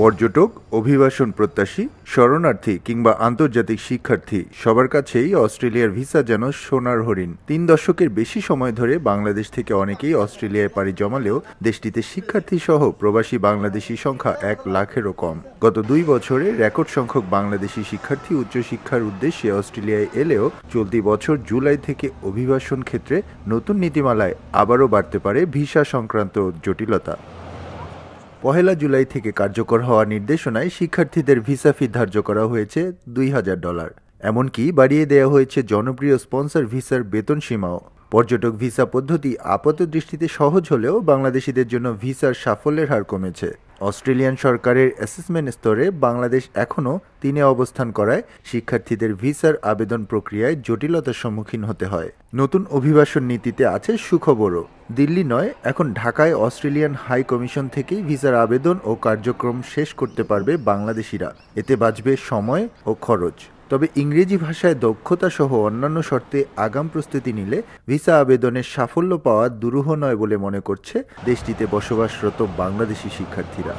পর্যটক, অভিবাসন প্রত্যাশী, শরণার্থী কিংবা আন্তর্জাতিক শিক্ষার্থী সবার কাছেই অস্ট্রেলিয়ার ভিসা যেন সোনার হরিণ। ৩ দশকের বেশি সময় ধরে বাংলাদেশ থেকে অনেকেই অস্ট্রেলিয়ায় পাড়ি জমালেও দেশটিতে শিক্ষার্থী সহ প্রবাসী বাংলাদেশি সংখ্যা ১ লাখেরও কম। গত ২ বছরে রেকর্ড সংখ্যক বাংলাদেশি শিক্ষার্থী উচ্চশিক্ষার উদ্দেশ্যে অস্ট্রেলিয়ায় এলেও চলতি বছর জুলাই থেকে অভিবাসন ক্ষেত্রে নতুন নীতিমালায় আবারও বাড়তে পারে ভিসা সংক্রান্ত জটিলতা। পহেলা জুলাই থেকে কার্যকর হওয়া নির্দেশনায় শিক্ষার্থীদের ভিসা ফি ধার্য করা হয়েছে $২,০০০। এমনকি বাড়িয়ে দেওয়া হয়েছে জনপ্রিয় স্পন্সর ভিসার বেতন সীমাও। পর্যটক ভিসা পদ্ধতি আপাতদৃষ্টিতে সহজ হলেও বাংলাদেশিদের জন্য ভিসার সাফল্যের হার কমেছে। অস্ট্রেলিয়ান সরকারের অ্যাসেসমেন্ট স্তরে বাংলাদেশ এখনও ৩-এ অবস্থান করায় শিক্ষার্থীদের ভিসার আবেদন প্রক্রিয়ায় জটিলতার সম্মুখীন হতে হয়। নতুন অভিবাসন নীতিতে আছে সুখবরও। দিল্লি নয়, এখন ঢাকায় অস্ট্রেলিয়ান হাই কমিশন থেকেই ভিসার আবেদন ও কার্যক্রম শেষ করতে পারবে বাংলাদেশিরা। এতে বাঁচবে সময় ও খরচ। তবে ইংরেজি ভাষায় দক্ষতা সহ অন্যান্য শর্তে আগাম প্রস্তুতি নিলে ভিসা আবেদনের সাফল্য পাওয়া দুরূহ নয় বলে মনে করছে দেশটিতে বসবাসরত বাংলাদেশি শিক্ষার্থীরা।